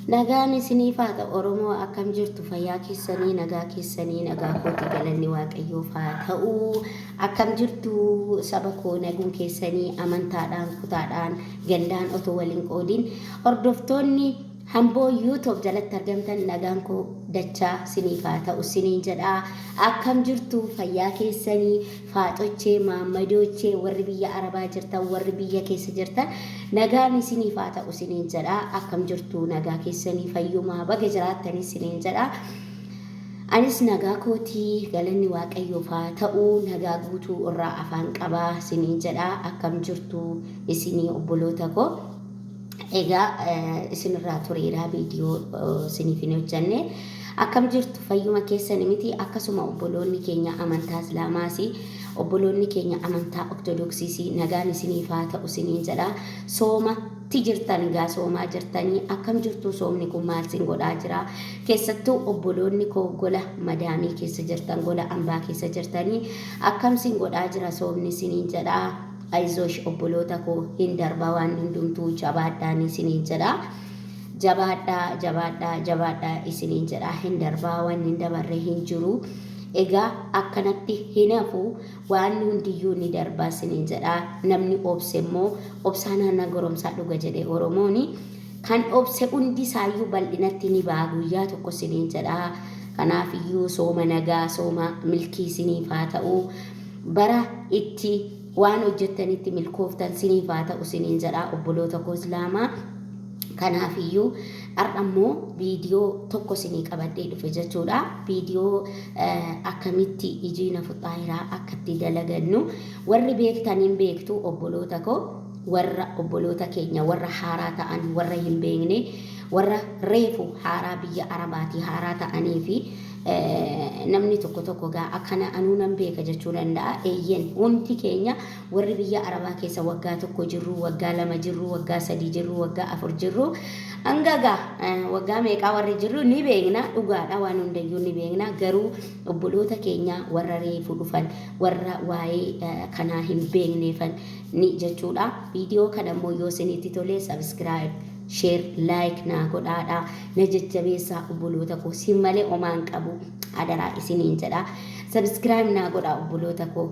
Nagaan isiniif haa ta'u Oromoo akkam jirtu fayyaa keessanii nagaa kooti galanni Waaqayyoof haa ta'u akkam jirtu saba koo naguun keessanii amantaadhaan kutaadhaan gandaan otoo waliin qoodin hordoftoonni hamboo YouTube jalatti argamtan nagaan koo dachaa isiniif haa ta'u isiniin jedhaa akkam jirtu fayyaa keessanii faaxochee maammadoochee warri biyya Arabaa jirtan warri biyya keessa jirtan nagaan isiniif haa ta'u isiniin jedhaa akkam jirtu nagaa keessanii fayyumaa baga jiraattanii isiniin jedhaa anis nagaa kootii galanni Waaqayyoof haa ta'u nagaa guutuu irraa afaan qabaa isiniin jedhaa akkam jirtu isinii obboloota koo egaa isinirraa tureera viidiyoo isiniif hin hojjenne akkam jirtu fayyuma keessan miti akkasuma obboloonni keenya amantaa Islaamaas obboloonni keenya amantaa Ortodoksiis nagaan isiniif haa ta'u isiniin jedhaa soomatti jirtan gaa soomaa jirtanii akkam jirtu soomni kun maal sin godhaa jira keessattuu obboloonni koo gola madaamii keessa jirtan gola ambaa keessa jirtanii akkam sin godhaa jira soomni isiniin jedhaa aizosh obboloota koo hin darba waan hundumtuu jabaadhaan isiniin jedhaa jabaadhaa isiniin jedhaa hin darbaa waan hin dabarre hin jiru egaa akkanatti hin hafu waan hundiyyuu ni darbaa isiniin jedhaa namni obse immoo obsaan hanna goromsaa dhuga jedhe Oromooni kan obse hundi isaayyuu bal'inatti ni ba'a guyyaa tokko isiniin jedhaa kanaafiyyuu sooma nagaa sooma milkii isiniif haa ta'u bara itti waan hojjettanitti milkooftan isiniif haa ta'u isiniin jedhaa obboloota koo Islaamaa kanaafiyyuu har'ammoo viidiyoo tokko isinii qabadhee dhufe jechuudha viidiyoo akkamitti ijiina fuxaayiraa akkatti dalagannu warri beektaniin beektu obboloota koo warra obboloota keenya warra haaraa ta'an warra hin beekne warra reefu haaraa biyya Arabaatii haaraa ta'anii fi namni tokko gaa akkana anuu nan beeka jechuu danda'a eeyyen hundi keenya warri biyya Arabaa keessa waggaa tokko jirru waggaa lama jirru waggaa sadii jirru waggaa afur jirru hangagaa waggaa meeqaa warri jirru ni beekna dhugaadha waan hundayyuu ni beekna garuu obboloota keenya warra reefu dhufan warra waa'ee kanaa hin beekneefan ni jechuudha viidiyoo kana immoo yoo isinitti tolee subscribe share like na godhaadha na jajjabeessaa obboloota koo si malee omaan qabu adaraa isiniin jedha subscribe na godhaa obboloota koo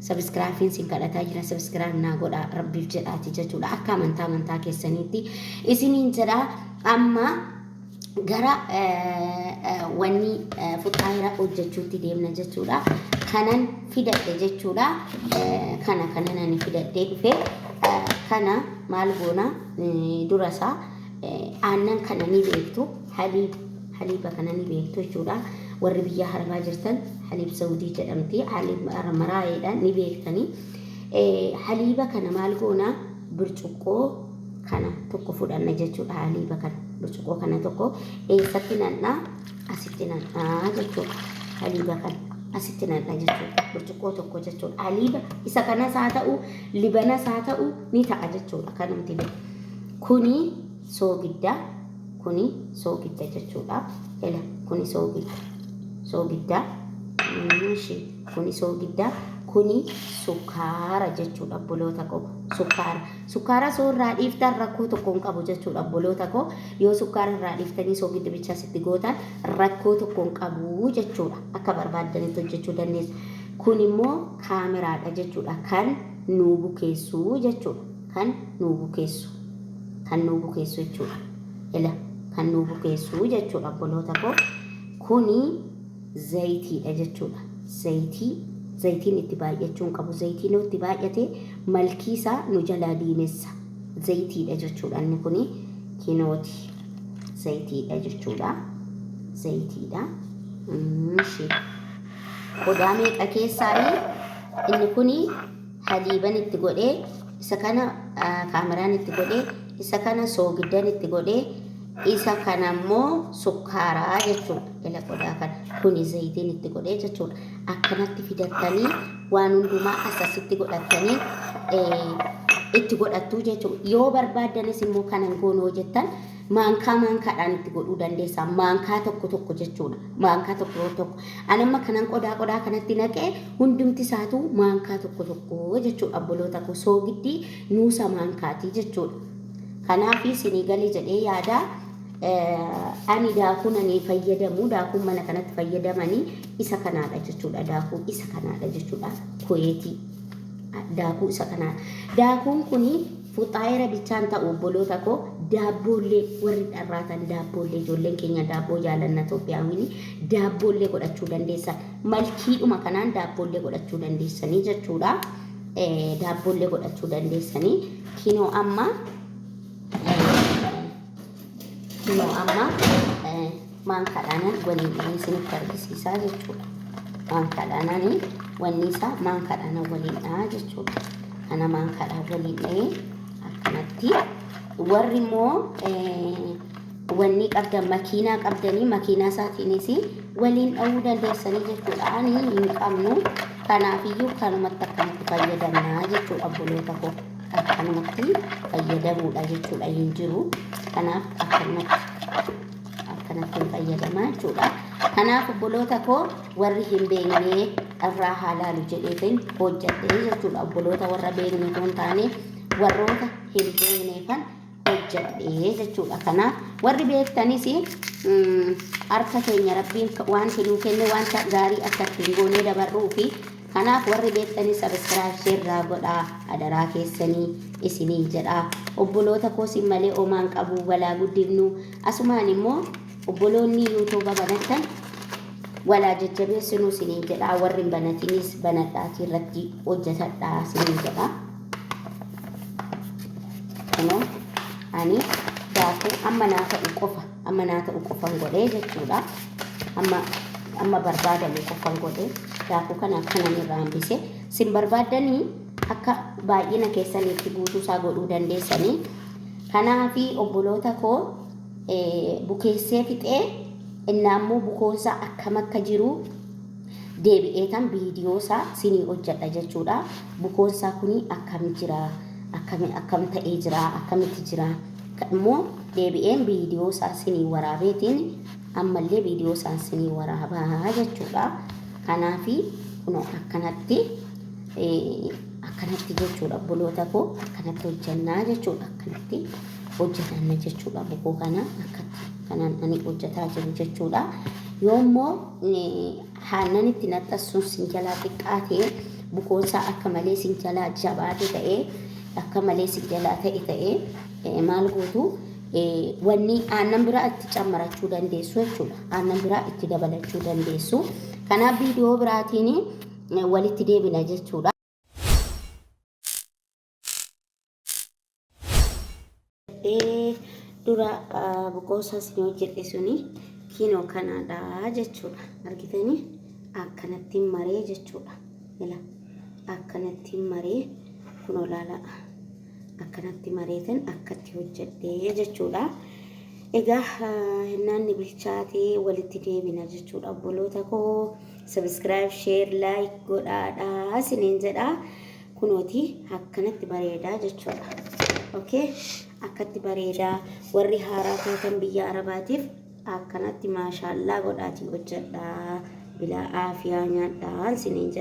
subscribe sin kadhataa jira subscribe na godhaa rabbiif jedhaati jechuudha akka amantaa keessaniitti isiniin jedha amma gara wanni fuxaayiraa hojjechuutti deemna jechuudha kanan fidadhe jechuudha kana nani fidadhee dhufe kana maal goona durasaa aannan kana ni beektu haliiba kana ni beektu jechuudha warri biyya Arabaa jirtan haliib Saudii jedhamti haliib maraayeedhaan ni beektanii haliiba kana maal goona burcuqqoo kana tokko fudhanna jechuudha haliiba kana burcuqqoo kana tokko eessatti nannaa asitti nannaa jechuudha haliiba kana asitti nannaa jechuudha burcuqqoo tokko jechuudha haliiba isa kanas haa ta'u libanas haa ta'u ni ta'a jechuudha kanumti kuni soogidda jechuudha ela kuni soogidda kuni soogidda kuni sukkaara jechuudha obboloota koo sukkaara soorraa dhiiftan rakkoo tokko hin qabu jechuudha obboloota koo yoo sukkaara irraa dhiiftanii soogidda bichaa sitti gootan rakkoo tokko hin qabu jechuudha akka barbaaddanitti hojjechuu dandeessa kun immoo kaameraadha jechuudha kan nuu bukeessu jechuudha kan nuu bukeessu jechuudha ela kan nuu bukeessu jechuudha obboloota koo kuni zayitiidha jechuudha zayitiin itti baay'achuun qabu zayitiin itti baay'ate malkii isaa nu jalaa diinessa zayitiidha jechuudha inni kuni kinooti zayitiidha jechuudha zayitiidha qodaa meeqa keessaa inni kuni haliiban itti godhee isa kana kaameraan itti godhee isa kana soogiddan itti godhee isa kana immoo sukkaaraa jechuudha ila qodaa kana kuni zayitiin itti godhee jechuudha akkanatti fidattanii waan hundumaa asasitti godhattanii itti godhattu jechuudha yoo barbaaddanis immoo kanan goonoo jettan maankaadhaan itti godhuu dandeessa maankaa tokko jechuudha maankaa tokko anamma kanan qodaa kanatti naqee hundumti isaatu maankaa tokko jechuudha obboloota koo soogiddi nuusa maankaatii jechuudha kanaafi sinii galii jedhee yaada ani daakuu nani fayyadamu daakuu mana kanatti fayyadamanii isa kanaadha jechuudha daakuu isa kanaadha jechuudha Kuweetii daakuu isa kanaa daakuun kuni fuxaayira bichaan ta'u obboloota koo daabboollee warri dharraatan daabboollee ijoolleen keenya daabboo jaalanna Itoophiyaawini daabboollee godhachuu dandeessan malkiidhuma kanaan daabboollee godhachuu dandeessanii jechuudha daabboollee godhachuu dandeessanii kinoo amma maankadhaanaan waliin isinitti argisiisaa jechuudha maankadhaanaan wanni isaa maankadhaanaan waliinidha jechuudha kana maankadhaan waliin akkanatti warri immoo wanni qabdan makiinaa qabdanii makiinaa isaatiinis waliin dha'uu dandeessanii jechuudha ani hin qabnu kanaafiyyuu kanumatti akkanatti fayyadamnaa jechuudha obboloota koo akkanumatti fayyadamuudha jechuudha hin jiru kanaaf akkanatti fayyadamaa jechuudha kanaaf obboloota koo warri hin beekne irraa haalaalu jedheetiin hojjedhee jechuudha obboloota warra beekne kun taane warroota hin beekneefan hojjedhee jechuudha kanaaf warri beektanis harka keenya rabbiin waan nuu kenne wanta gaarii akkatti hin goonee dabarruu fi kanaaf warri beektanis sabskiraayib sheerraa godhaa adaraa keessanii isinii jedhaa obboloota koosin malee omaan qabu walaa guddifnu asumaan immoo obboloonni yuutuuba banatan walaa jajjabeessinu isinii jedhaa warri banatinis banadhaatii irratti hojjetadhaa isinii jedhaa kunoo ani daakuu amma naa ta'u qofan godhee jechuudha amma barbaadamu qofan godhee daakuu kana akkanan irraa hambise sin barbaadanii akka baay'ina keessaniitti guutuusaa godhuu dandeessanii kanaafi obboloota koo bukeessee fixee innaammoo bukoonsaa akkam akka jiru deebi'eetan viidiyoosaa sinii hojjedha jechuudha bukoonsaa kuni akkam jira akkam ta'ee jira akkamitti jira immoo deebi'een viidiyoosaa sinii waraabeetiin ammallee viidiyoosaa sinii waraabaa jechuudha kanaafi kunoo akkanatti jechuudha obboloota koo akkanatti hojjannaa jechuudha akkanatti hojjetanna jechuudha bukoo kana akkatti kanaan ani hojjetaa jiru jechuudha yoommoo haannan itti naxxasuun sinjalaa xiqqaatee bukoonsaa akka malee sinjalaa jabaate ta'ee akka malee sinjalaa ta'ee maal gootu wanni aannan biraa itti cammarachuu dandeessu jechuudha aannan biraa itti dabalachuu dandeessu kanaaf viidiyoo biraatiin walitti deebina jechuudha dura bukoosaa isin hojjedhe suni kinoo kanaadha jechuudha argitanii akkanatti maree jechuudha ila akkanatti maree kunoo laala akkanatti mareetan akkatti hojjedhe jechuudha egaa hinnaanni bilchaatee walitti deebina jechuudha obboloota koo subscribe share like godhaadhaa isiniin jedha kunooti akkanatti bareedaa jechuudha okay akkatti bareedaa warri haaraa ta'an biyya arabaatiif akkanatti maashaallah godhaatii hojjedhaa bilaa aafiyaa nyaadhaan isiniin jedha